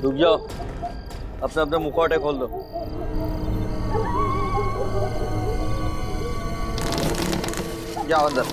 रुक जाओ, अपने अपने मुखौटे खोल दो। जाओ अंदर।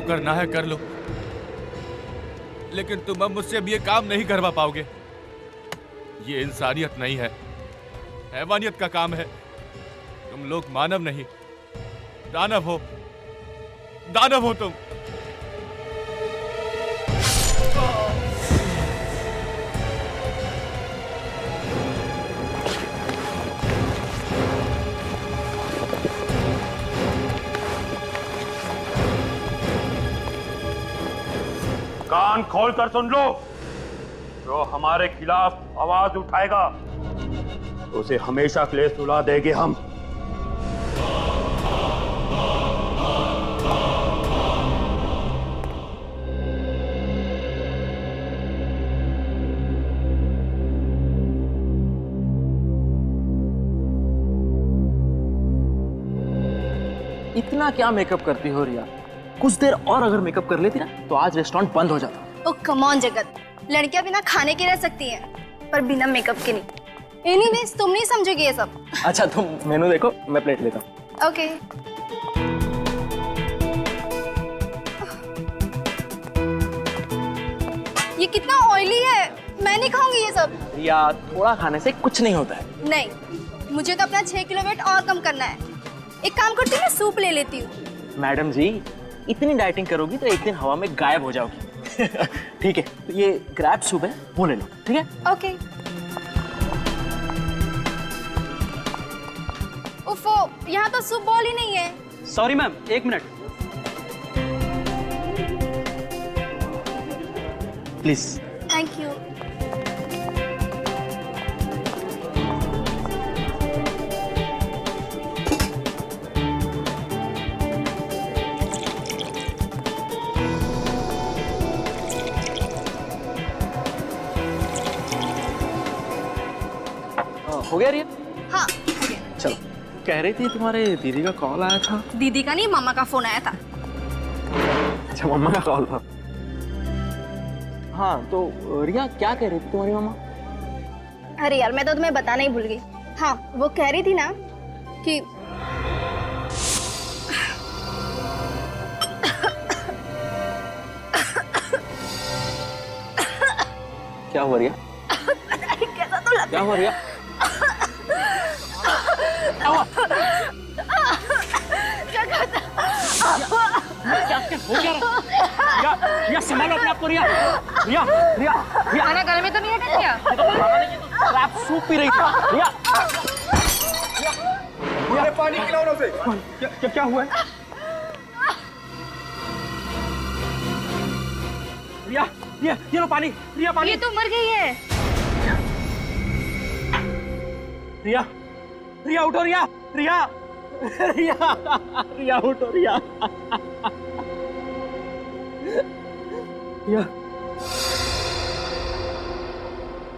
करना है कर लो, लेकिन तुम अब मुझसे अब ये काम नहीं करवा पाओगे। ये इंसानियत नहीं है, हैवानियत का काम है। तुम लोग मानव नहीं, दानव हो। दानव हो तुम। कान खोल कर सुन लो, जो हमारे खिलाफ आवाज उठाएगा उसे हमेशा के लिए सुला देंगे हम। इतना क्या मेकअप करती हो रिया? कुछ देर और अगर मेकअप कर लेती ना तो आज रेस्टोरेंट बंद हो जाता। ओह कम ऑन जगत, लड़कियां बिना खाने के रह सकती हैं पर बिना मेकअप के नहीं। एनीवेज तुम नहीं समझोगे ये सब। अच्छा तुम मेनू देखो, मैं प्लेट लेता हूँ। ओके। ये कितना ऑयली है, मैं नहीं खाऊंगी ये सब। रिया थोड़ा खाने से कुछ नहीं होता है। नहीं, मुझे तो अपना 6 किलो वेट और कम करना है। एक काम करती हूँ, मैं सूप ले लेती हूँ। मैडम जी इतनी डाइटिंग करोगी तो एक दिन हवा में गायब हो जाओगी। ठीक है, तो ये क्रैब सूप है, वो ले लो। ठीक है ओके। उफो, यहाँ तो सूप बॉल ही नहीं है। सॉरी मैम, एक मिनट प्लीज। Thank you. हो गया रिया? हाँ हो गया। चलो, कह रही थी तुम्हारे दीदी का कॉल आया था। दीदी का नहीं, मामा का फोन आया था। अच्छा मम्मा का कॉल था। हाँ तो रिया क्या कह रही थी तुम्हारी मामा? अरे यार मैं तो तुम्हें बताना ही भूल गई। हाँ वो कह रही थी ना कि क्या हुआ रिया? कैसा तो लगता क्या हुआ रिया? क्या हो क्या रहा? रिया, रिया संभालो अपने आप को। रिया, रिया, रिया, रिया। खाना गले में तो नहीं अटक गया? क्रैब सूप पी रही थी। रिया, रिया पानी खिलाओ ना उसे। क्या हुआ है? रिया, रिया, ये लो पानी। रिया पानी। ये तो मर गई है। रिया, रिया उठो रिया, रिया, रिया, रिया उठो रिया। रिया,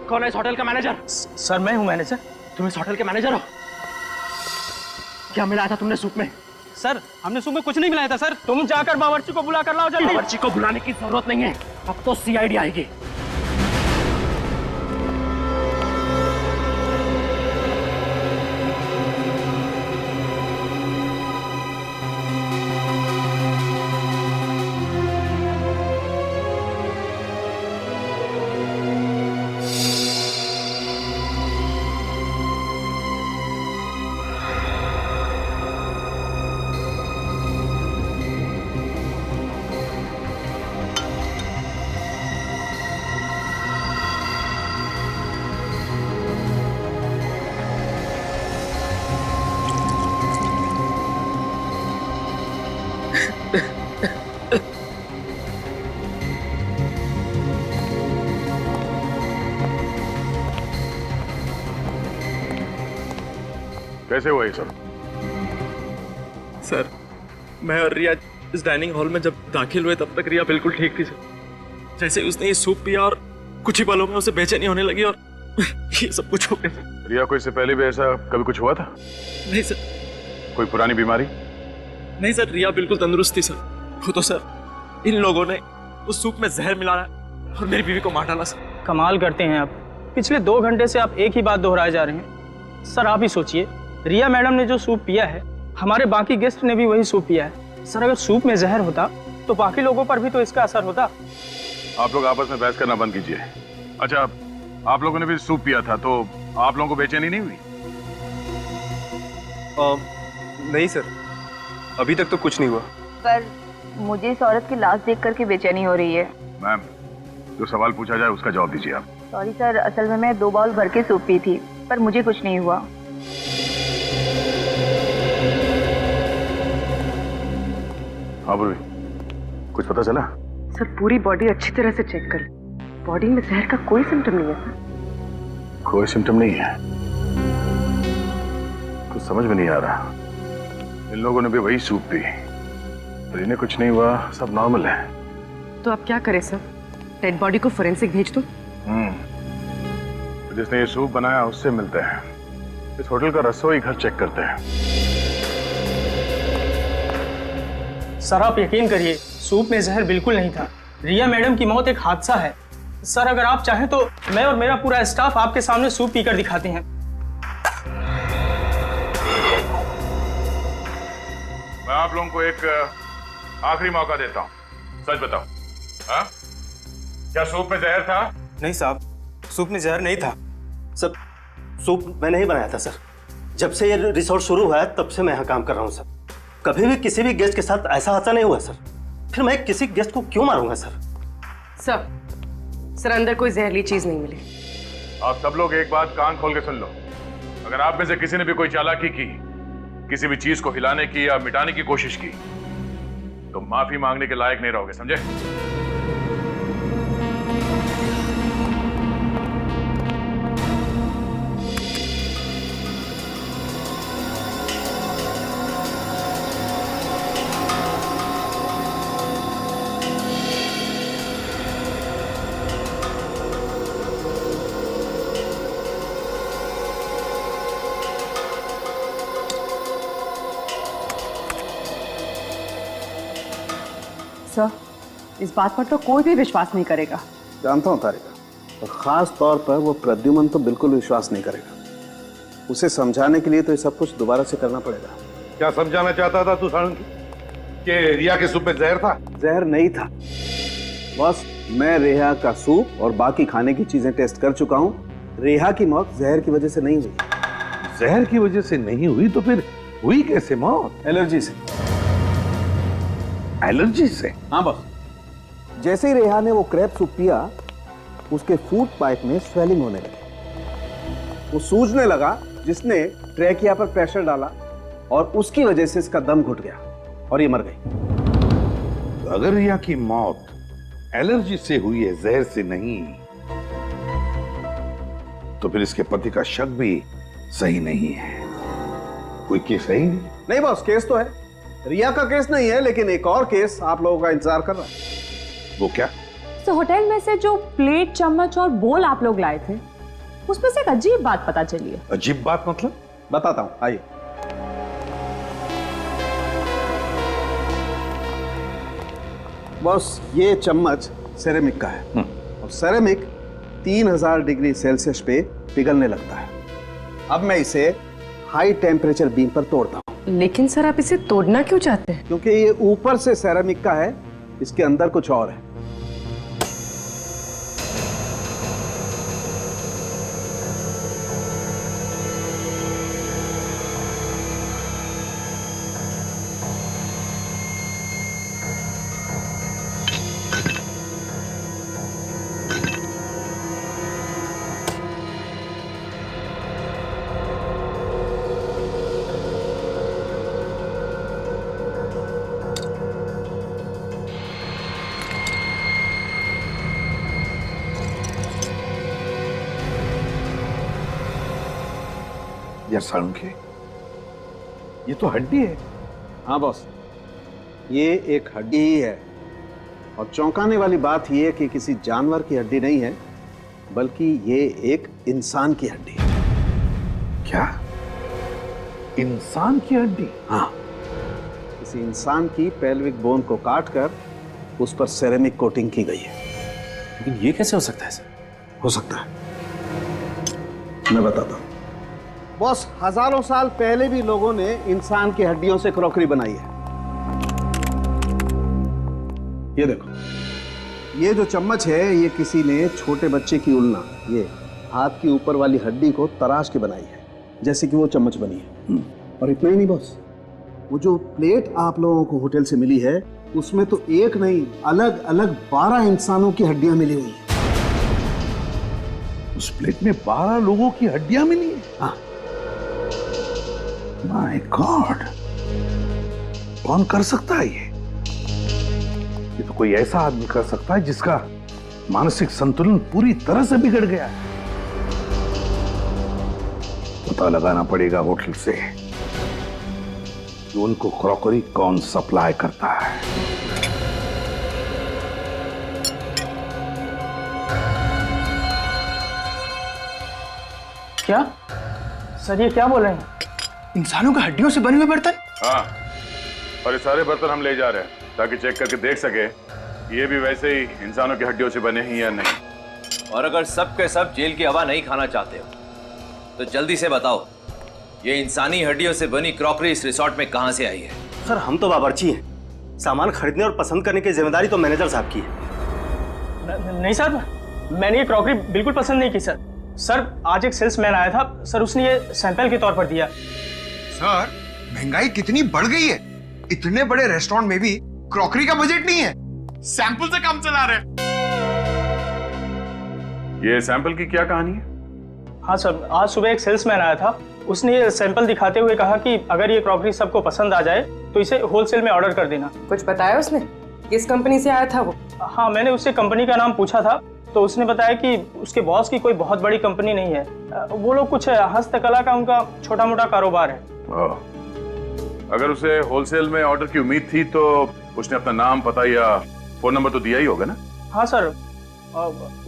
कौन है इस होटल का मैनेजर? सर मैं हूँ मैनेजर। तुम इस होटल के मैनेजर हो? क्या मिलाया था तुमने सूप में? सर हमने सूप में कुछ नहीं मिलाया था सर। तुम जाकर बावर्ची को बुला कर लाओ जल्दी। बावर्ची को बुलाने की जरूरत नहीं है, अब तो सीआईडी आएगी। कैसे हुआ ये सब? सर मैं और रिया इस डाइनिंग हॉल में जब दाखिल हुए तब तक रिया बिल्कुल ठीक थी सर। जैसे ही उसने ये सूप पिया और कुछ ही पलों में उसे बेचैनी होने लगी और ये सब कुछ हो गया। रिया को इससे पहले भी ऐसा कभी कुछ हुआ था? नहीं सर। कोई पुरानी बीमारी? नहीं सर, रिया बिल्कुल तंदुरुस्त थी सर। वो तो सर इन लोगों ने उस सूप में जहर मिलाया और मेरी बीवी को मार डाला सर। कमाल करते हैं आप। पिछले 2 घंटे से आप एक ही बात दोहराए जा रहे हैं। सर आप ही सोचिए, रिया मैडम ने जो सूप पिया है, हमारे बाकी गेस्ट ने भी वही सूप पिया है। सर अगर सूप में जहर होता तो बाकी लोगों पर भी तो इसका असर होता। आप लोग आपस में बहस करना बंद कीजिए। अच्छा, आप लोगों ने भी सूप पिया था तो आप लोगों को बेचैनी नहीं हुई? नहीं सर, अभी तक तो कुछ नहीं हुआ। पर मुझे इस औरत की लाश देख करके बेचैनी हो रही है। मैम, जो सवाल पूछा जाए उसका जवाब दीजिए आप। सॉरी सर, असल में मैं 2 बाउल भर के सूप पी थी, पर मुझे कुछ नहीं हुआ। हाँ पूर्वी, कुछ पता चला? सर पूरी बॉडी अच्छी तरह से चेक कर ली, बॉडी में जहर का कोई सिम्टम नहीं है सर। कोई सिम्टम नहीं है? कुछ समझ में नहीं आ रहा। इन लोगों ने भी वही सूप पी और इन्हें कुछ नहीं हुआ, सब नॉर्मल है। तो अब क्या करें सर? डेड बॉडी को फोरेंसिक भेज दूं? तो जिसने ये सूप बनाया उससे मिलते हैं। इस होटल का रसोई घर चेक करते हैं। सर आप यकीन करिए, सूप में जहर बिल्कुल नहीं था। रिया मैडम की मौत एक हादसा है। सर अगर आप चाहें तो मैं और मेरा पूरा स्टाफ आपके सामने सूप पीकर दिखाते हैं। मैं आप लोगों को एक आखिरी मौका देता हूँ, सच बताओ, हाँ? क्या सूप में जहर था? नहीं साहब, सूप में जहर नहीं था। सर सूप मैंने ही बनाया था सर। जब से ये रिसोर्ट शुरू हुआ है तब से मैं यहाँ काम कर रहा हूँ सर। कभी भी किसी भी गेस्ट के साथ ऐसा हादसा नहीं हुआ सर। फिर मैं किसी गेस्ट को क्यों मारूंगा सर? सर अंदर कोई जहरीली चीज नहीं मिली। आप सब लोग एक बात कान खोल के सुन लो। अगर आप में से किसी ने भी कोई चालाकी की, किसी भी चीज को हिलाने की या मिटाने की कोशिश की, तो माफी मांगने के लायक नहीं रहोगे, समझे? सर इस बात पर तो कोई भी विश्वास नहीं करेगा। जानता हूँ तारिका, और खास तौर पर वो प्रद्युमन तो बिल्कुल विश्वास नहीं करेगा। उसे समझाने के लिए तो ये सब कुछ दोबारा से करना पड़ेगा। क्या समझाना चाहता था तू सारंगी? कि रिया के सूप में जहर था? जहर नहीं था बस। मैं रेहा का सूप और बाकी खाने की चीजें टेस्ट कर चुका हूँ। रेहा की मौत जहर की वजह से नहीं हुई। जहर की वजह से नहीं हुई तो फिर हुई कैसे मौत? एलर्जी से। एलर्जी से? हाँ बस। जैसे ही रेहा ने वो क्रैब सूप पिया, उसके फूड पाइप में स्वेलिंग होने लगी। वो सूजने लगा, जिसने ट्रैकिया पर प्रेशर डाला और उसकी वजह से इसका दम घुट गया और ये मर गई। तो अगर रिया की मौत एलर्जी से हुई है, जहर से नहीं, तो फिर इसके पति का शक भी सही नहीं है। कोई केस है ही नहीं बॉस, केस तो है। रिया का केस नहीं है, लेकिन एक और केस आप लोगों का इंतजार कर रहा है। वो क्या? तो होटल में से जो प्लेट, चम्मच और बोल आप लोग लाए थे, उसमें से एक अजीब बात पता चली है। अजीब बात मतलब? बताता हूं, आइए। बॉस ये चम्मच सेरेमिक का है और सेरेमिक 3000 डिग्री सेल्सियस पे पिघलने लगता है। अब मैं इसे हाई टेम्परेचर बीम पर तोड़ता हूं। लेकिन सर आप इसे तोड़ना क्यों चाहते हैं? क्योंकि ये ऊपर से सेरेमिक का है, इसके अंदर कुछ और है। यार सालुंखे, ये तो हड्डी है। हाँ बॉस, ये एक हड्डी ही है। और चौंकाने वाली बात यह है कि किसी जानवर की हड्डी नहीं है, बल्कि ये एक इंसान की हड्डी है। क्या? इंसान की हड्डी? हाँ, किसी इंसान की पेल्विक बोन को काटकर उस पर सेरेमिक कोटिंग की गई है। लेकिन ये कैसे हो सकता है सर? हो सकता है, मैं बताता हूं। बॉस, हजारों साल पहले भी लोगों ने इंसान की हड्डियों से क्रॉकरी बनाई है। ये देखो, ये जो चम्मच है ये किसी ने छोटे बच्चे की उल्ना, ये हाथ की ऊपर वाली हड्डी को तराश के बनाई है, जैसे कि वो चम्मच बनी है। और इतना ही नहीं बॉस, वो जो प्लेट आप लोगों को होटल से मिली है उसमें तो एक नहीं, अलग अलग 12 इंसानों की हड्डियां मिली हुई है। उस प्लेट में 12 लोगों की हड्डियां मिली है? हाँ। माय गॉड, कौन कर सकता है ये? तो कोई ऐसा आदमी कर सकता है जिसका मानसिक संतुलन पूरी तरह से बिगड़ गया है। पता लगाना पड़ेगा होटल से कि उनको क्रॉकरी कौन सप्लाई करता है। क्या सर, ये क्या बोल रहे हैं? इंसानों की हड्डियों से बने हुए बर्तन? हाँ, और ये सारे बर्तन हम ले जा रहे हैं ताकि चेक करके देख सके ये भी वैसे ही इंसानों की हड्डियों से बने हैं या नहीं। और अगर सब के सब जेल की हवा नहीं खाना चाहते हो तो जल्दी से बताओ, ये इंसानी हड्डियों से बनी क्रॉकरी इस रिसोर्ट में कहां से आई है? सर, हम तो बावर्ची हैं। सामान खरीदने और पसंद करने की जिम्मेदारी तो मैनेजर साहब की है। नहीं सर, मैंने ये क्रॉकरी बिल्कुल पसंद नहीं की सर। सर, आज एक सेल्समैन आया था सर, उसने ये सैंपल के तौर पर दिया। सर, महंगाई कितनी बढ़ गई है। इतने बड़े रेस्टोरेंट में भी क्रॉकरी का बजट नहीं है, सैंपल से काम चला रहे हैं। ये सैंपल की क्या कहानी है? हाँ सर, आज सुबह एक सेल्समैन आया था, उसने ये सैंपल दिखाते हुए कहा कि अगर ये क्रॉकरी सबको पसंद आ जाए तो इसे होलसेल में ऑर्डर कर देना। कुछ बताया उसने? किस कंपनी से आया था वो? हाँ, मैंने उससे कंपनी का नाम पूछा था तो उसने बताया कि उसके बॉस की कोई बहुत बड़ी कंपनी नहीं है, वो लोग कुछ हस्तकला का उनका छोटा मोटा कारोबार है। अगर उसे होलसेल में ऑर्डर की उम्मीद थी तो उसने अपना नाम, पता या फोन नंबर तो दिया ही होगा ना? हाँ सर,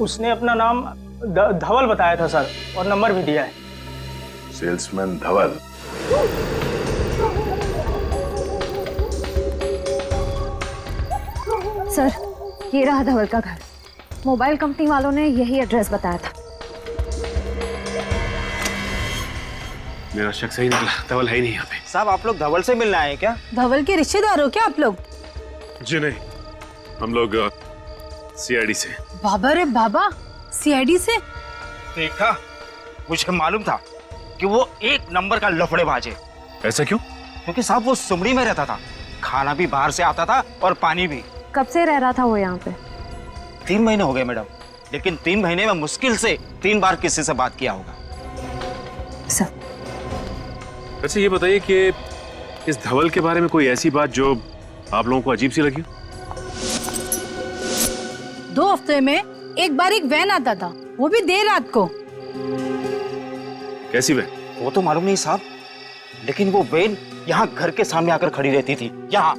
उसने अपना नाम धवल बताया था सर, और नंबर भी दिया है। सेल्समैन धवल? सर, ये रहा धवल का घर। मोबाइल कंपनी वालों ने यही एड्रेस बताया था। मेरा शक सही निकला, धवल है ही नहीं यहाँ पे। साहब, आप लोग धवल से मिलने आए हैं क्या? धवल के रिश्तेदार हो क्या आप लोग? जी नहीं, हम लोग सीआईडी से। बाबा रे बाबा, सीआईडी से? देखा, मुझे मालूम था कि वो एक नंबर का लफड़ेबाज है। ऐसा क्यों? क्योंकि साहब वो सुमड़ी में रहता था, खाना भी बाहर से आता था और पानी भी। कब से रह रहा था वो यहाँ पे? 3 महीने हो गए मैडम, लेकिन 3 महीने में मुश्किल से 3 बार किसी से बात किया होगा। सर, अच्छा ये बताइए कि इस धवल के बारे में कोई ऐसी बात जो आप लोगों को अजीब सी लगी? 2 हफ्ते में एक बार एक वैन आता था, वो भी देर रात को। कैसी वैन? वो तो मालूम नहीं साहब, लेकिन वो वैन यहाँ घर के सामने आकर खड़ी रहती थी। यहाँ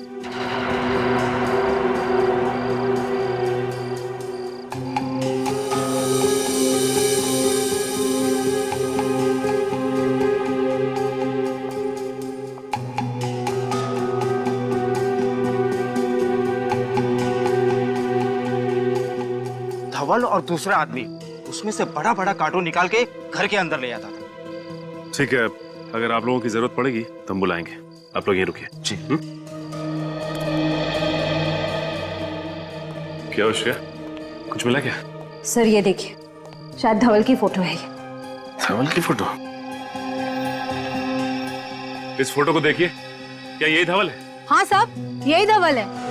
धवल और दूसरा आदमी उसमें से बड़ा बड़ा कार्टून निकाल के घर के अंदर ले आता था। ठीक है, अगर आप लोगों की जरूरत पड़ेगी तो हम बुलाएंगे। आप लोग यहीं रुकिए। जी। क्या हो श्रेया, कुछ मिला क्या? सर ये देखिए, शायद धवल की फोटो है ये। धवल की फोटो? इस फोटो को देखिए, क्या यही धवल है? हाँ साहब, यही धवल है।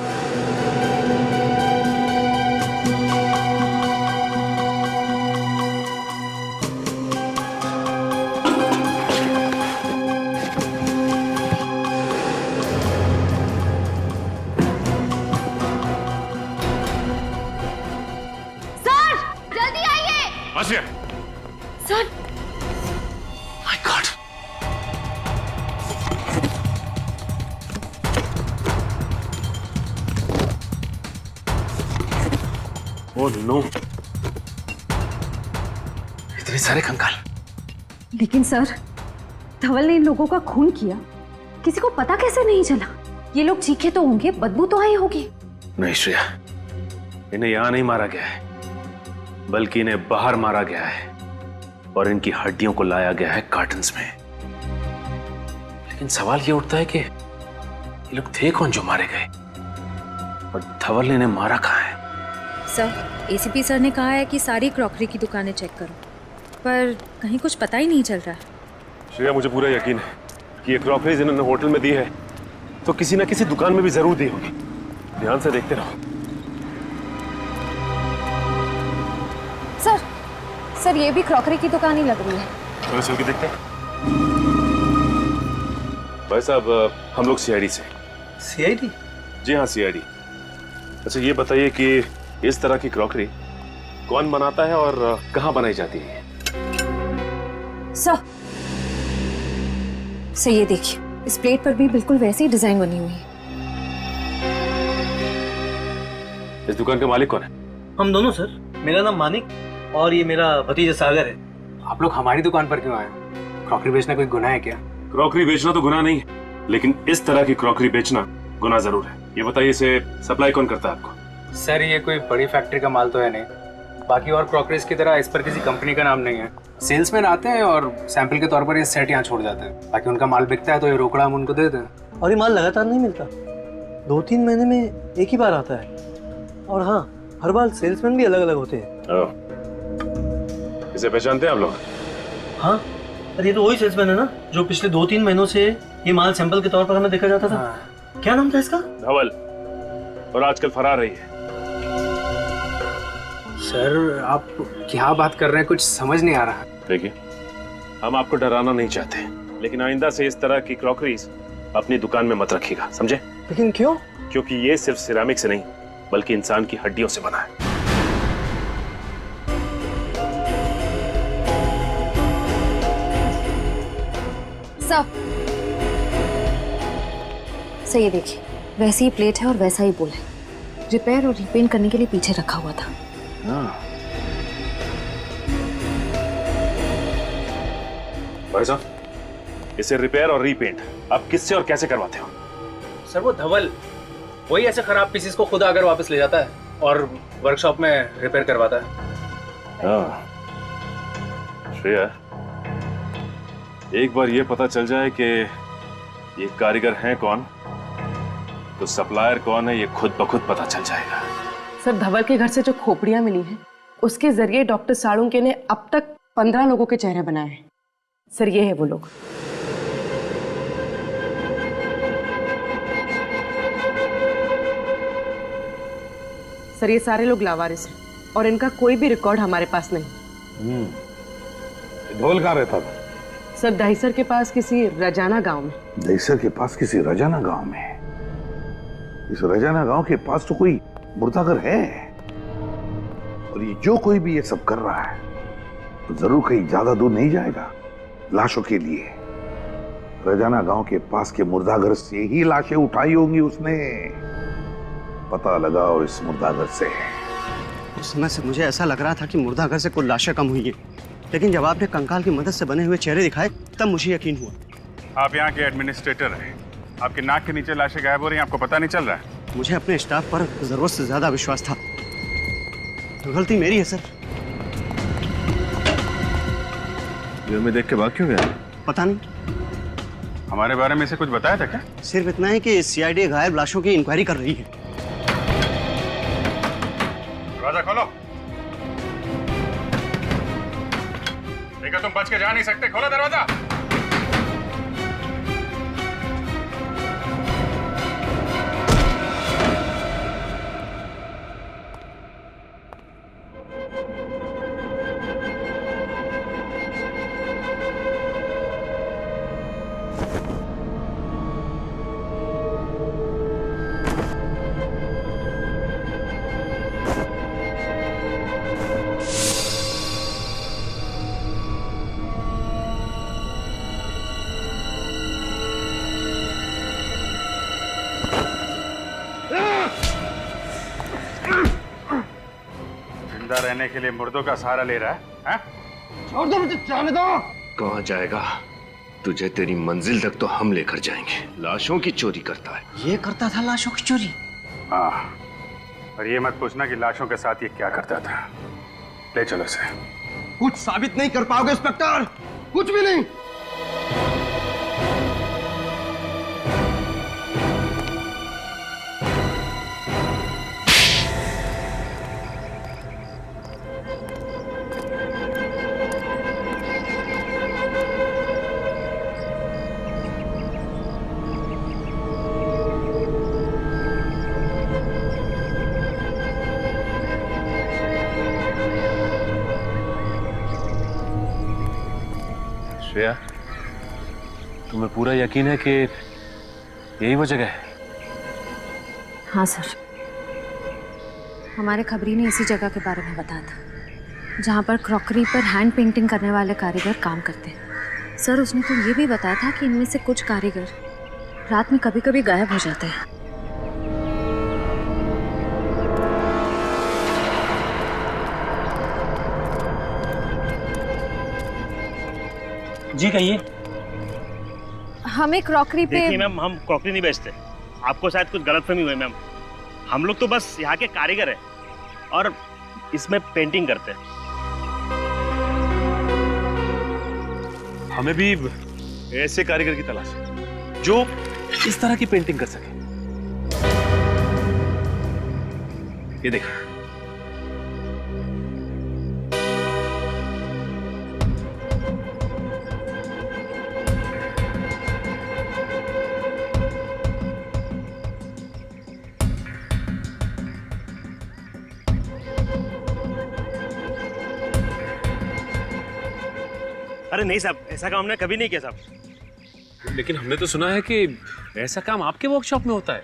Sir, my god, oh no, इतने सारे कंकाल। लेकिन सर, धवल ने इन लोगों का खून किया, किसी को पता कैसे नहीं चला? ये लोग चीखे तो होंगे, बदबू तो आई होगी। नहीं श्रेया, इन्हें यहां नहीं मारा गया है, बल्कि इन्हें बाहर मारा गया है और इनकी हड्डियों को लाया गया है कार्टन्स में। लेकिन सवाल ये उठता है कि ये लोग थे कौन जो मारे गए, और धवल ने इन्हें मारा कहाँ है? सर, एसीपी सर ने कहा है कि सारी क्रॉकरी की दुकानें चेक करो, पर कहीं कुछ पता ही नहीं चल रहा है। श्रेया, मुझे पूरा यकीन है कि ये क्रॉकरीज इन्होंने होटल में दी है तो किसी ना किसी दुकान में भी जरूर दी होगी। ध्यान से देखते रहो। सर ये भी क्रॉकरी की दुकान ही लग रही है। चलो चल के देखते हैं। भाई साहब, हम लोग सीआईडी से। सीआईडी? जी हाँ, सीआईडी। अच्छा ये बताइए कि इस तरह की क्रॉकरी कौन बनाता है और कहाँ बनाई जाती है? सर ये देखिए, इस प्लेट पर भी बिल्कुल वैसी ही डिजाइन बनी हुई है। इस दुकान का मालिक कौन है? हम दोनों सर। मेरा नाम मानिक और ये मेरा भतीजा सागर है। आप लोग हमारी दुकान पर क्यों आए? क्रॉकरी बेचना कोई गुनाह है क्या? क्रॉकरी बेचना तो गुनाह नहीं है, लेकिन इस तरह की क्रॉकरी बेचना गुनाह जरूर है। ये बताइए, इसे सप्लाई कौन करता है आपको? सर ये कोई बड़ी फैक्ट्री का माल तो है नहीं, बाकी और क्रॉकरीज की तरह इस पर किसी कंपनी का नाम नहीं है। सेल्समैन आते हैं और सैंपल के तौर पर ये सेट यहाँ छोड़ जाते हैं, बाकी उनका माल बिकता है तो ये रोकड़ा हम उनको देते हैं। और ये माल लगातार नहीं मिलता, 2-3 महीने में एक ही बार आता है। और हाँ, हर बार सेल्समैन भी अलग अलग होते हैं। इसे पहचानते हैं आप लोग? हाँ, अरे ये तो वही सेल्समैन है ना जो पिछले 2-3 महीनों से ये माल सैंपल के तौर पर हमें देखा जाता था। हाँ। क्या नाम था इसका? धवल, और आजकल फरार रही है। सर आप क्या बात कर रहे हैं, कुछ समझ नहीं आ रहा। देखिए, हम आपको डराना नहीं चाहते, लेकिन आइंदा से इस तरह की क्रॉकरीज अपनी दुकान में मत रखिएगा, समझे? लेकिन क्यों? क्योंकि ये सिर्फ सिरामिक से नहीं, बल्कि इंसान की हड्डियों से बना है। सर ये देखिए, वैसी ही प्लेट है और वैसा ही बोल है, रिपेयर और रिपेंट करने के लिए पीछे रखा हुआ था। भाई साहब, इसे रिपेयर और रीपेंट आप किससे और कैसे करवाते हो? सर वो धवल, वही ऐसे खराब पीसेस को खुद आकर वापस ले जाता है और वर्कशॉप में रिपेयर करवाता है। श्रेया, एक बार ये पता चल जाए कि ये कारीगर हैं कौन, तो सप्लायर कौन है ये खुद ब खुद पता चल जाएगा। सर धवल के घर से जो खोपड़ियां मिली हैं, उसके जरिए डॉक्टर साळुंके ने अब तक 15 लोगों के चेहरे बनाए हैं। सर ये है वो लोग। सर ये सारे लोग लावारिस हैं और इनका कोई भी रिकॉर्ड हमारे पास नहीं। धवल कहाँ रहता था? सर दहीसर के पास किसी रजाना गांव में। दहीसर के पास किसी रजाना गांव में? इस रजाना गांव के पास तो कोई मुर्दाघर है, और ये जो कोई भी ये सब कर रहा है तो जरूर कहीं ज्यादा दूर नहीं जाएगा लाशों के लिए। रजाना गांव के पास के मुर्दाघर से ही लाशें उठाई होंगी उसने। पता लगाओ इस मुर्दाघर से। उस समय से मुझे ऐसा लग रहा था कि मुर्दाघर से कुछ लाशें कम हुई है, लेकिन जब आपने कंकाल की मदद से बने हुए चेहरे दिखाए तब मुझे यकीन हुआ। आप यहाँ के एडमिनिस्ट्रेटर हैं, आपके नाक के नीचे लाशें गायब हो रही हैं, आपको पता नहीं चल रहा है? मुझे अपने स्टाफ पर जरूरत से ज्यादा विश्वास था, तो गलती मेरी है सर। ये मैं देख के भाग क्यों गया? पता नहीं। हमारे बारे में से कुछ बताया था क्या? सिर्फ इतना है कि सीआईडी गायब लाशों की इंक्वायरी कर रही है। दरवाजा खोलो। देखो तुम बच के जा नहीं सकते, खोलो दरवाजा। रहने के लिए मुर्दों का सहारा ले रहा है? छोड़ दो मुझे, जाने दो। कहाँ जाएगा? तुझे तेरी मंजिल तक तो हम लेकर जाएंगे। लाशों की चोरी करता है। ये करता था लाशों की चोरी? हाँ, और ये मत पूछना कि लाशों के साथ ये क्या करता था। ले चलो इसे। कुछ साबित नहीं कर पाओगे इंस्पेक्टर, कुछ भी नहीं। श्रेया, तुम्हें पूरा यकीन है कि यही वो जगह है? हाँ सर, हमारे खबरी ने इसी जगह के बारे में बताया था जहाँ पर क्रॉकरी पर हैंड पेंटिंग करने वाले कारीगर काम करते हैं। सर, उसने तो ये भी बताया था कि इनमें से कुछ कारीगर रात में कभी कभी गायब हो जाते हैं। जी कहिए। हमें क्रॉकरी पे। देखिए मैम, हम क्रॉकरी नहीं बेचते, आपको शायद कुछ गलतफहमी हुई मैम। हम लोग तो बस यहाँ के कारीगर हैं और इसमें पेंटिंग करते हैं। हमें भी ऐसे कारीगर की तलाश है जो इस तरह की पेंटिंग कर सके। ये देखिए, अरे नहीं साहब, ऐसा काम हमने कभी नहीं किया साहब। लेकिन हमने तो सुना है कि ऐसा काम आपके वर्कशॉप में होता है।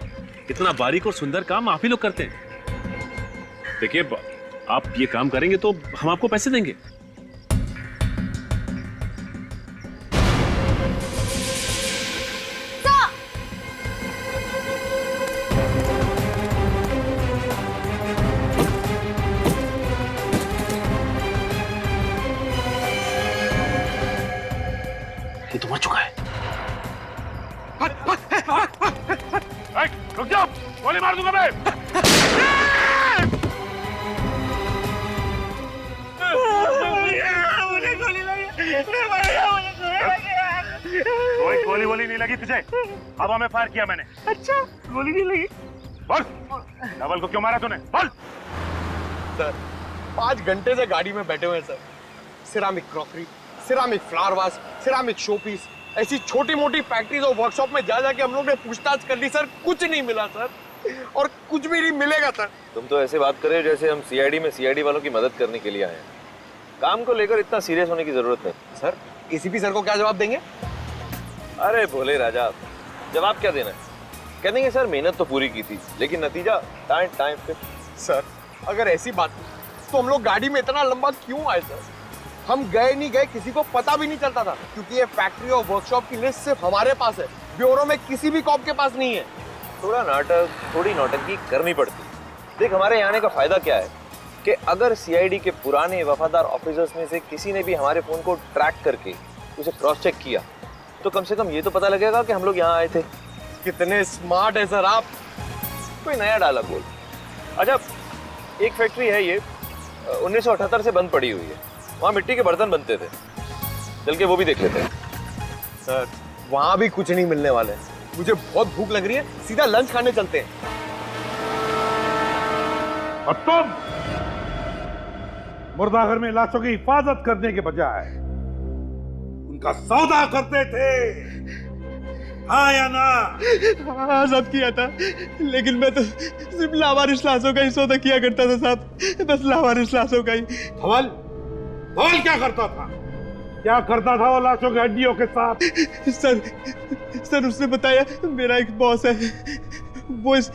इतना बारीक और सुंदर काम आप ही लोग करते हैं। देखिए, आप ये काम करेंगे तो हम आपको पैसे देंगे। ये तो मर चुका है। रुक जाओ, गोली मार दूंगा मैं। मुझे गोली लगी, कोई गोली वोली नहीं लगी तुझे, हवा में फायर किया मैंने। अच्छा, गोली नहीं लगी? बोल, धवल को क्यों मारा तूने? बोल। सर, 5 घंटे से गाड़ी में बैठे हुए हैं sir. Ceramic crockery, ceramic flower vase, ceramic showpiece, ऐसी छोटी मोटी फैक्ट्रीज और वर्कशॉप में जा जाके हम लोग ने पूछताछ कर ली सर, कुछ नहीं मिला सर, और कुछ भी नहीं मिलेगा सर। तुम तो ऐसे बात कर रहे हो जैसे हम सीआईडी में सीआईडी वालों की मदद करने के लिए आए हैं। काम को लेकर इतना सीरियस होने की जरूरत नहीं। सर, एसीपी सर को क्या जवाब देंगे? अरे भोले राजा, जवाब क्या देना है? कह देंगे सर मेहनत तो पूरी की थी, लेकिन नतीजा टाइम पे। सर, अगर ऐसी बात तो हम लोग गाड़ी में इतना लंबा क्यों आए सर? हम गए नहीं गए किसी को पता भी नहीं चलता था, क्योंकि ये फैक्ट्री और वर्कशॉप की लिस्ट सिर्फ हमारे पास है, ब्यूरो में किसी भी कॉप के पास नहीं है। थोड़ा नाटक, थोड़ी नौटंकी करनी पड़ती। देख, हमारे यहाँ आने का फायदा क्या है कि अगर सीआईडी के पुराने वफादार ऑफिसर्स में से किसी ने भी हमारे फोन को ट्रैक करके उसे क्रॉस चेक किया तो कम से कम ये तो पता लगेगा कि हम लोग यहाँ आए थे। कितने स्मार्ट है सर आप। कोई नया डायलॉग बोल। अच्छा, एक फैक्ट्री है ये 1978 से बंद पड़ी हुई है, वहाँ मिट्टी के बर्तन बनते थे, चल के वो भी देख लेते हैं। सर, वहाँ भी कुछ नहीं मिलने वाला है। मुझे बहुत भूख लग रही है, सीधा लंच खाने चलते हैं। और तुम मुर्दाघर में लाशों की हिफाजत करने के बजाय उनका सौदा करते थे, हाँ या ना? हाँ, सब किया था, लेकिन मैं तो सिर्फ लावारिस लाशों का ही सौदा किया करता था साहब, बस लावारिस लाशों का ही। धवल क्या करता था? क्या करता था वो लाशों की हड्डियों के साथ? सर उसने बताया मेरा एक बॉस है, वो इस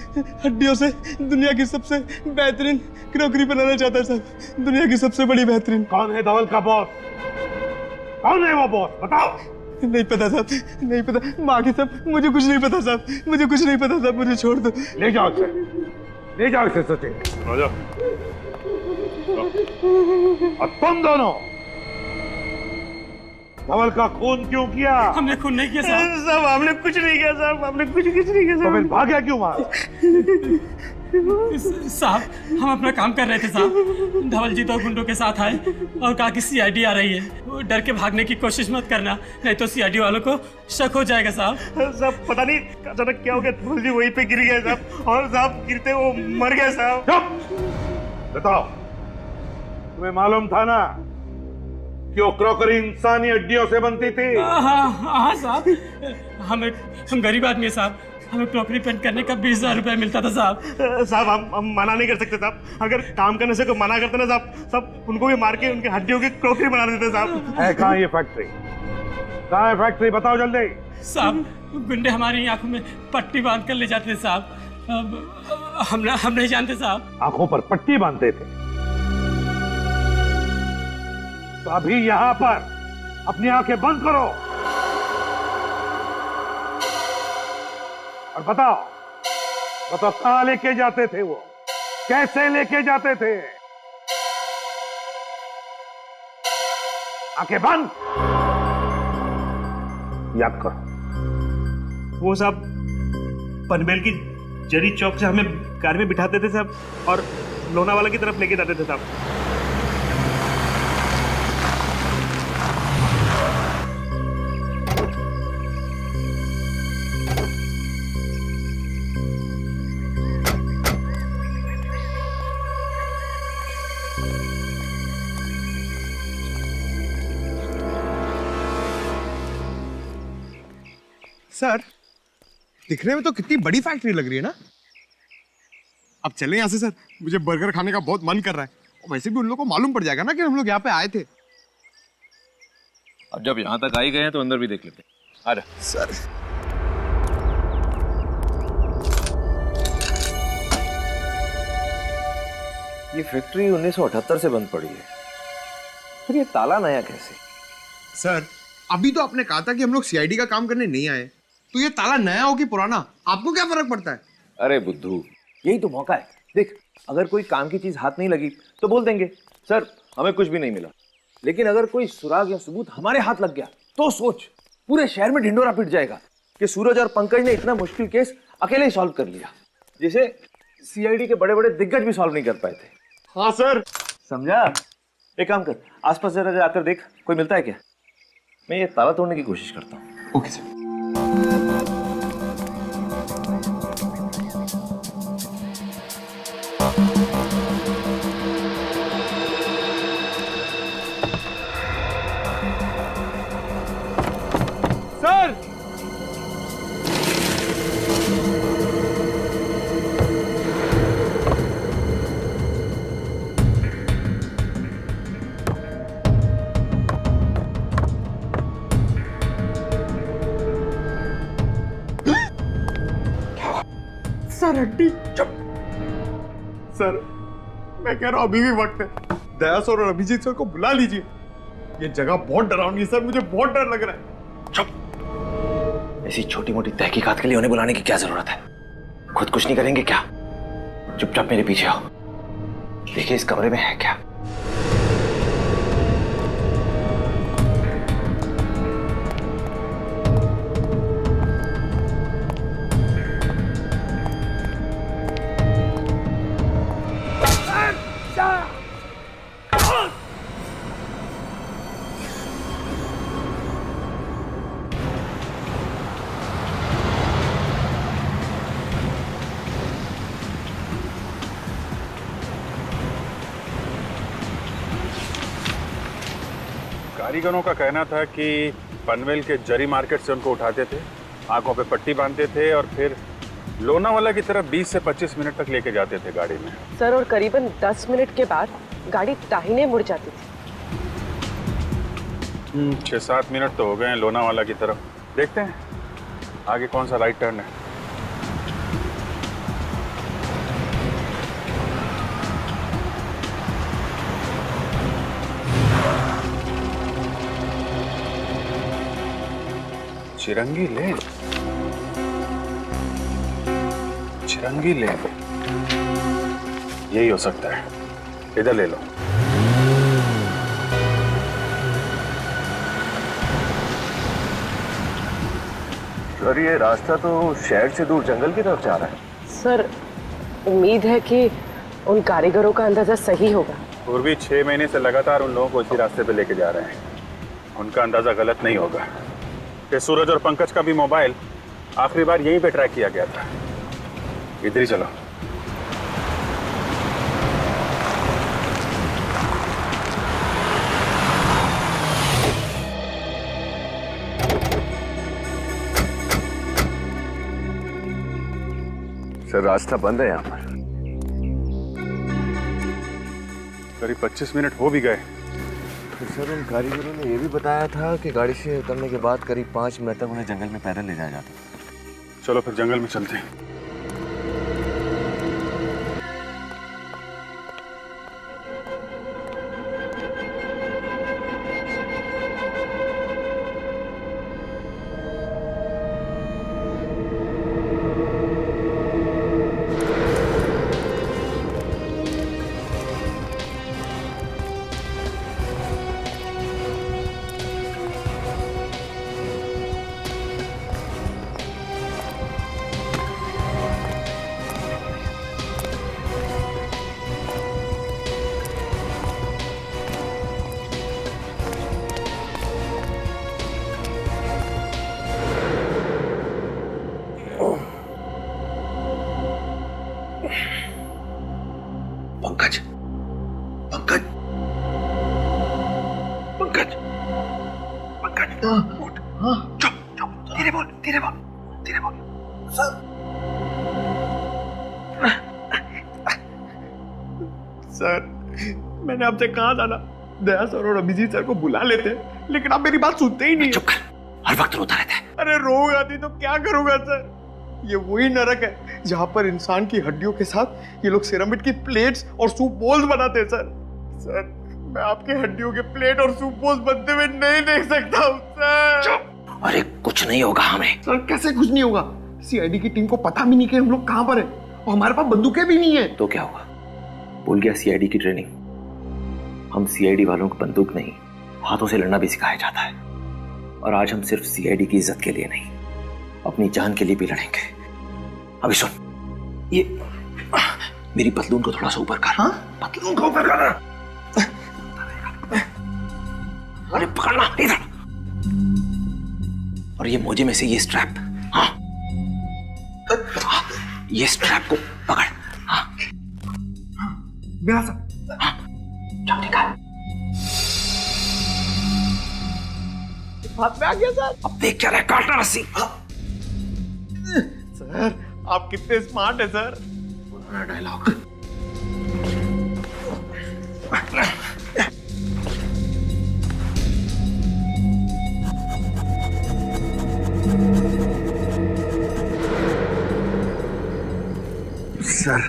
हड्डियों से दुनिया की सबसे बेहतरीन क्रॉकरी बनाना चाहता है साहब, दुनिया की सबसे बड़ी बेहतरीन। कौन है धवल का बॉस? कौन है वो बॉस? बताओ। नहीं पता साहब, नहीं पता। माँ साहब, मुझे कुछ नहीं पता साहब, मुझे कुछ नहीं पता साहब, मुझे छोड़ दो। ले जाओ इसे, ले जाओ इसे सचिन। आ जाओ। और तुम दोनों धवल का खून क्यों किया? हमने खून नहीं किया साहब। साहब हमने कुछ नहीं किया साहब, हमने कुछ नहीं किया तो फिर भागा क्यों वहां? साहब हम अपना काम कर रहे थे साहब। धवल जी तो गुंडों के साथ आए और कहा कि सीआईडी आ रही है, वो डर के भागने की कोशिश मत करना, नहीं तो सीआईडी वालों को शक हो जाएगा साहब। साहब पता नहीं अचानक क्या हो गया, धवल जी वहीं पे गिर गए साहब, और साहब गिरते वो मर गए साहब। बताओ, तुम्हें मालूम था ना कि वो क्रॉकरी इंसानी हड्डियों से बनती थी? हाँ साहब, हम गरीब आदमी है साहब, हमें क्रॉकरी पेंट करने का 20,000 रुपए मिलता था साहब। साहब हम मना नहीं कर सकते साहब, अगर काम करने से कोई मना करते ना साहब, सब उनको भी मार के उनकी हड्डियों की क्रॉकरी बना देते साहब। है कहाँ ये फैक्ट्री? कहाँ है फैक्ट्री? बताओ जल्दी। साहब गुंडे हमारी आंखों में पट्टी बांध कर ले जाते थे साहब, हम नहीं जानते साहब। आंखों पर पट्टी बांधते थे? तो अभी यहाँ पर अपनी आंखें बंद करो और बताओ कहाँ लेके जाते थे वो, कैसे लेके जाते थे? आंखें बंद, याद करो। वो साहब पनवेल की जरी चौक से हमें कार में बिठाते थे साहब, और लोनावाला की तरफ लेके जाते थे साहब। सर दिखने में तो कितनी बड़ी फैक्ट्री लग रही है ना। अब चलें यहाँ से सर, मुझे बर्गर खाने का बहुत मन कर रहा है, और वैसे भी उन लोगों को मालूम पड़ जाएगा ना कि हम लोग यहाँ पे आए थे। अब जब यहाँ तक आ ही गए हैं तो अंदर भी देख लेते हैं। आजा सर। ये फैक्ट्री 1978 से बंद पड़ी है, फिर ये ताला नया कैसे? सर अभी तो आपने कहा था कि हम लोग सीआईडी का काम करने नहीं आए, तो ये ताला नया हो कि पुराना, आपको क्या फर्क पड़ता है? अरे बुद्धू, यही तो मौका है। देख, अगर कोई काम की चीज हाथ नहीं लगी तो बोल देंगे सर हमें कुछ भी नहीं मिला, लेकिन अगर कोई सुराग या सबूत हमारे हाथ लग गया तो सोच, पूरे शहर में ढिंडोरा पिट जाएगा कि सूरज और पंकज ने इतना मुश्किल केस अकेले ही सॉल्व कर लिया, जिसे सीआईडी के बड़े बड़े दिग्गज भी सॉल्व नहीं कर पाए थे। हाँ सर। समझा? एक काम कर, आसपास जरा जाकर देख, कोई मिलता है क्या? मैं ये ताला तोड़ने की कोशिश करता हूँ। Okay sir. सर सर हड्डी। चुप। सर मैं कह रहा हूँ अभी भी वक्त है, दया सर और अभिजीत सर को बुला लीजिए, ये जगह बहुत डरावनी है सर, मुझे बहुत डर लग रहा है। चुप। ऐसी छोटी मोटी तहकीकात के लिए उन्हें बुलाने की क्या जरूरत है? खुद कुछ नहीं करेंगे क्या? चुपचाप मेरे पीछे आओ, देखिए इस कमरे में है क्या। कारीगरों का कहना था कि पनवेल के जरी मार्केट से उनको उठाते थे, आंखों पे पट्टी बांधते थे और फिर लोनावाला की तरफ 20 से 25 मिनट तक लेके जाते थे गाड़ी में। सर और करीबन 10 मिनट के बाद गाड़ी दाहिने मुड़ जाती थी। 6-7 मिनट तो हो गए हैं लोनावाला की तरफ। देखते हैं आगे कौन सा राइट टर्न है। चिरंगी लेन, चिरंगी लेन, यही हो सकता है। इधर ले लो। सर ये रास्ता तो शहर से दूर जंगल की तरफ जा रहा है। सर उम्मीद है कि उन कारीगरों का अंदाजा सही होगा। पूर्वी 6 महीने से लगातार उन लोगों को इसी रास्ते पे लेके जा रहे हैं। उनका अंदाजा गलत नहीं होगा कि सूरज और पंकज का भी मोबाइल आखिरी बार यहीं पे ट्रैक किया गया था। इधर ही चलो। सर रास्ता बंद है यहाँ पर। करीब 25 मिनट हो भी गए। तो सर उन कारीगरों ने ये भी बताया था कि गाड़ी से उतरने के बाद करीब 5 मिनट तक उन्हें जंगल में पैदल ले जाया जाता। चलो फिर जंगल में चलते हैं। पंकज, पंकज, पंकज, पंकज, उठ। चुप, चुप, धीरे बोल, धीरे बोल, धीरे बोल। सर, सर मैंने आपसे कहा था ना दया सर और अभिजीत सर को बुला लेते, लेकिन आप मेरी बात सुनते ही नहीं। चुप कर, हर वक्त रोता रहता है। अरे रोग आती तो क्या करूंगा सर? ये वही नरक है जहाँ पर इंसान की हड्डियों के साथ ये लोग सिरामिक की प्लेट्स और सूप बोल्स बनाते हैं सर। सर मैं आपके हड्डियों के प्लेट और सूप बोल्स बनते हुए नहीं देख सकता हूँ सर। चुप। अरे कुछ नहीं होगा हमें। सर कैसे कुछ नहीं होगा? सीआईडी की टीम को पता भी नहीं कि हम लोग कहाँ पर है और हमारे पास बंदूकें भी नहीं है। तो क्या होगा? भूल गया सीआईडी की ट्रेनिंग? हम सीआईडी वालों को बंदूक नहीं हाथों से लड़ना भी सिखाया जाता है। और आज हम सिर्फ सीआईडी की इज्जत के लिए नहीं, अपनी जान के लिए भी लड़ेंगे। अभी सुन, ये मेरी पतलून को थोड़ा सा ऊपर कर। हाँ? पतलून को ऊपर कर। अरे पकड़ना इधर। और ये मोजे में से ये स्ट्रैप, हाँ, ये स्ट्रैप को पकड़। हाँ मेरा सब। हाँ चल ठीक है। हाथ में आ गया सर। अब देख क्या रहा है, काटना रस्सी। सर आप कितने स्मार्ट है सर। पुराना डायलॉग। सर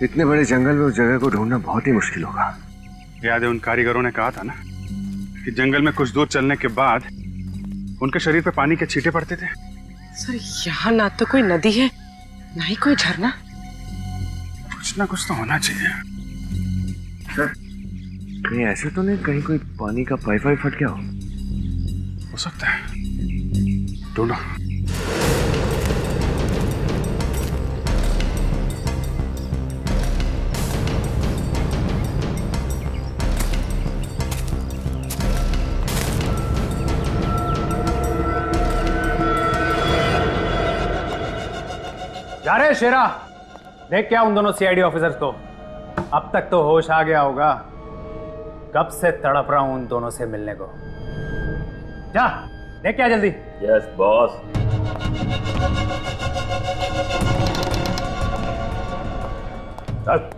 इतने बड़े जंगल में उस जगह को ढूंढना बहुत ही मुश्किल होगा। याद है उन कारीगरों ने कहा था ना कि जंगल में कुछ दूर चलने के बाद उनके शरीर पे पानी के छींटे पड़ते थे। सर यहाँ ना तो कोई नदी है ना ही कोई झरना। कुछ ना कुछ तो होना चाहिए। सर कहीं ऐसे तो नहीं कहीं कोई पानी का पाइप वाइप फट गया हो सकता है। ढूंढो। जा रहे शेरा, देख क्या उन दोनों सीआईडी ऑफिसर्स को। अब तक तो होश आ गया होगा। कब से तड़प रहा हूं उन दोनों से मिलने को। जा देख क्या जल्दी। Yes boss. चल।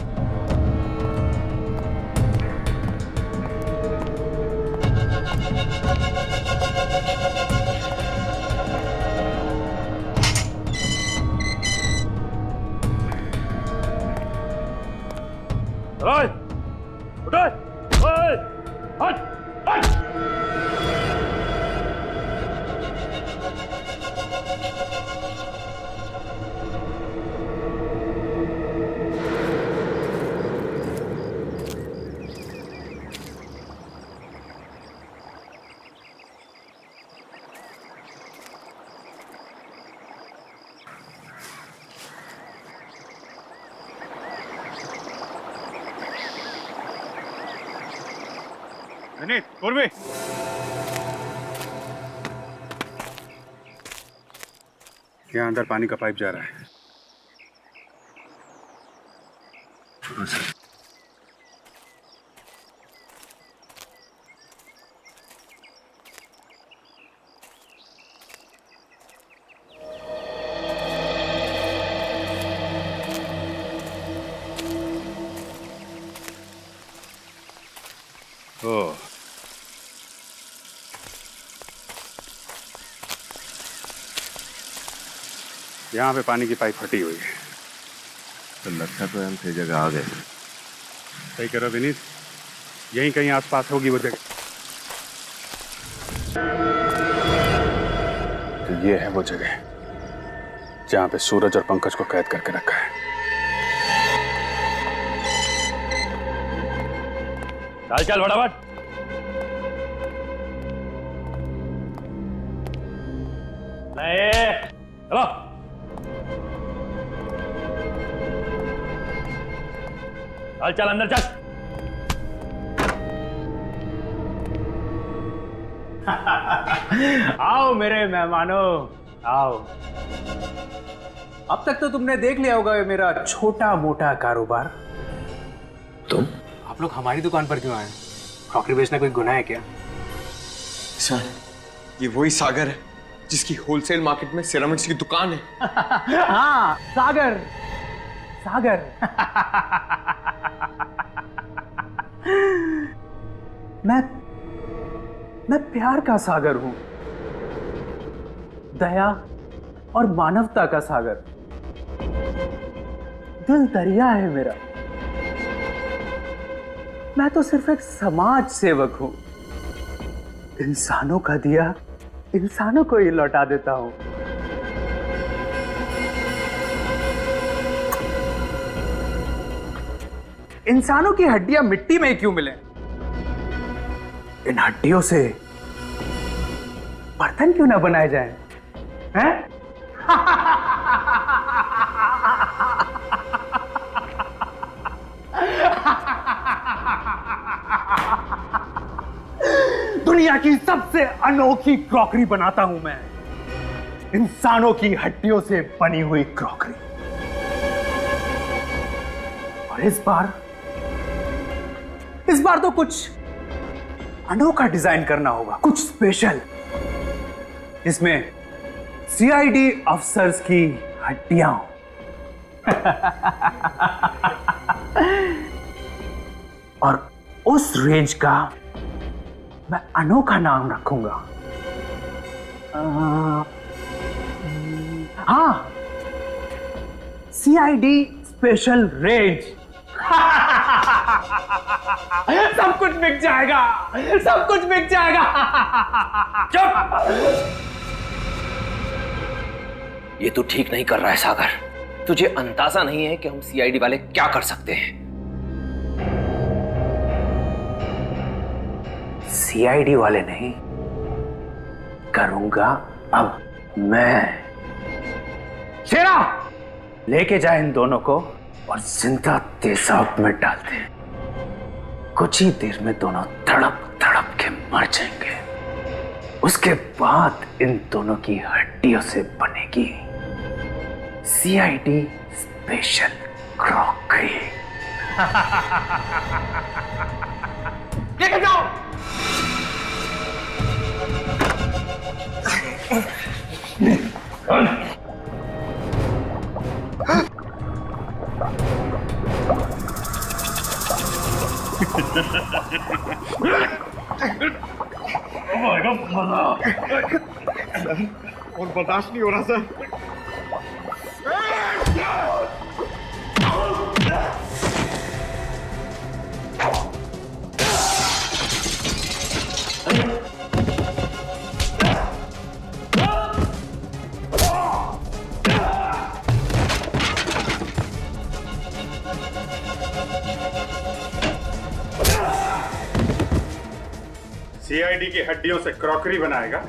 विनीत, पूर्वी। यहाँ अंदर पानी का पाइप जा रहा है। ओह, यहाँ पे पानी की पाइप फटी हुई है। तो लगता तो हम सही जगह आ गए। सही करो विनीत, यहीं कहीं आसपास होगी वो जगह। तो ये है वो जगह जहाँ पे सूरज और पंकज को कैद करके रखा है। चल चल फटाफट। चलो चल चल अंदर चल। आओ मेरे मेहमानों, आओ। अब तक तो तुमने देख लिया होगा ये मेरा छोटा मोटा कारोबार। तुम? आप लोग हमारी दुकान पर क्यों आए? क्रॉकरी बेचना कोई गुनाह है क्या? सर, ये वही सागर है जिसकी होलसेल मार्केट में सिरामिक्स की दुकान है। हाँ, सागर, सागर। मैं प्यार का सागर हूं, दया और मानवता का सागर। दिल दरिया है मेरा। मैं तो सिर्फ एक समाज सेवक हूं। इंसानों का दिया इंसानों को ही लौटा देता हूं। इंसानों की हड्डियां मिट्टी में क्यों मिले? इन हड्डियों से बर्तन क्यों ना बनाए जाएं? हैं? दुनिया की सबसे अनोखी क्रॉकरी बनाता हूं मैं, इंसानों की हड्डियों से बनी हुई क्रॉकरी। और इस बार तो कुछ अनोखा डिजाइन करना होगा, कुछ स्पेशल, जिसमें सीआईडी अफसर्स की हड्डियां हो। और उस रेंज का मैं अनोखा नाम रखूंगा। हाँ, सीआईडी स्पेशल रेंज। सब कुछ बिक जाएगा, सब कुछ बिक जाएगा। चुप! ये तू ठीक नहीं कर रहा है सागर। तुझे अंदाजा नहीं है कि हम सीआईडी वाले क्या कर सकते हैं। सीआईडी वाले नहीं, करूंगा अब मैं। शेरा, लेके जाए इन दोनों को और जिंदा तेजाब में डाल दे। कुछ ही देर में दोनों तड़प तड़प के मर जाएंगे। उसके बाद इन दोनों की हड्डियों से बनेगी सीआईडी स्पेशल क्रॉकरी। लेके जाओ। और बर्दाश्त नहीं हो रहा सर। सीआईडी की हड्डियों से क्रॉकरी बनाएगा।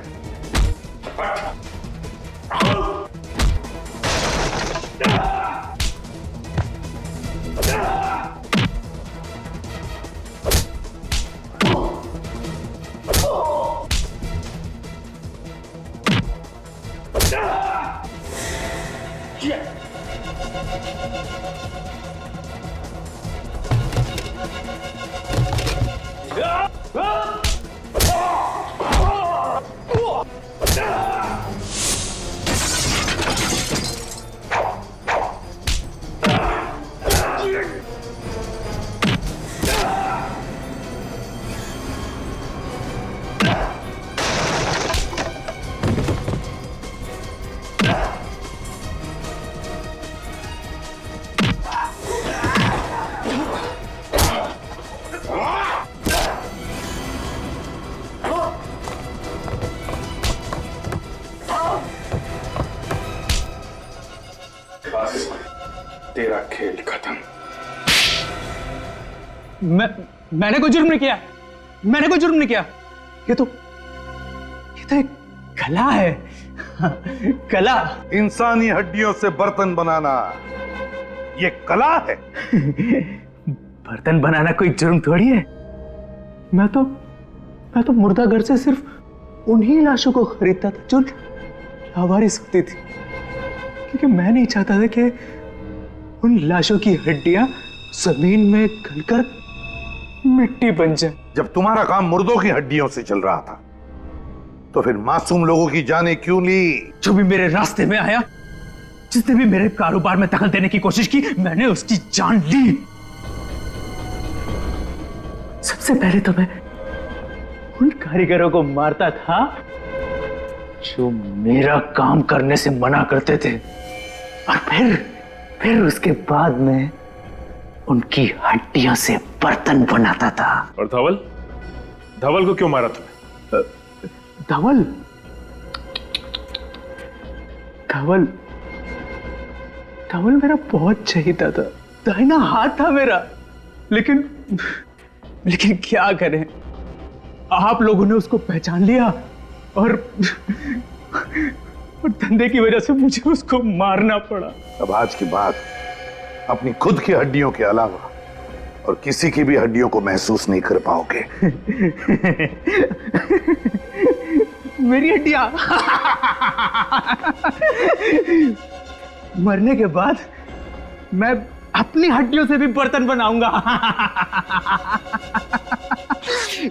तेरा खेल खत्म। मैंने कोई जुर्म नहीं किया, मैंने कोई जुर्म नहीं किया। ये तो एक कला है। कला। इंसानी हड्डियों से बर्तन बनाना ये कला है। बर्तन बनाना कोई जुर्म थोड़ी है। मैं तो मुर्दा घर से सिर्फ उन्हीं लाशों को खरीदता था जो लावारिस होती थी, क्योंकि मैं नहीं चाहता था कि उन लाशों की हड्डियां जमीन में गलकर मिट्टी बन जाए। जब तुम्हारा काम मुर्दों की हड्डियों से चल रहा था तो फिर मासूम लोगों की जानें क्यों ली? जो भी मेरे रास्ते में आया, जिसने भी मेरे कारोबार में दखल देने की कोशिश की, मैंने उसकी जान ली। सबसे पहले तो मैं उन कारीगरों को मारता था जो मेरा काम करने से मना करते थे, और फिर उसके बाद में उनकी हड्डियों से बर्तन बनाता था। और धवल को क्यों मारा तुमने? धवल मेरा बहुत चहीता था, दाहिना हाथ था मेरा। लेकिन क्या करें, आप लोगों ने उसको पहचान लिया और धंधे की वजह से मुझे उसको मारना पड़ा। अब आज के बाद अपनी खुद की हड्डियों के अलावा और किसी की भी हड्डियों को महसूस नहीं कर पाओगे। मेरी हड्डियां मरने के बाद मैं अपनी हड्डियों से भी बर्तन बनाऊंगा।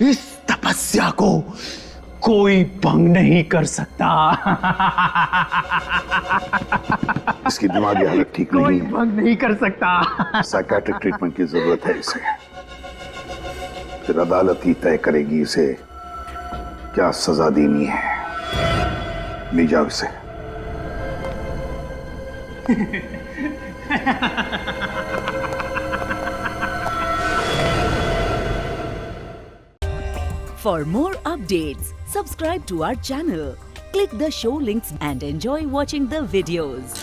इस तपस्या को कोई भंग नहीं कर सकता। इसकी दिमागी हालत ठीक नहीं कोई है, भंग नहीं कर सकता। साइकेट्रिक ट्रीटमेंट की जरूरत है इसे। फिर अदालत ही तय करेगी इसे क्या सजा देनी है। ले जाओ इसे। For more updates, subscribe to our channel, click the show links and enjoy watching the videos.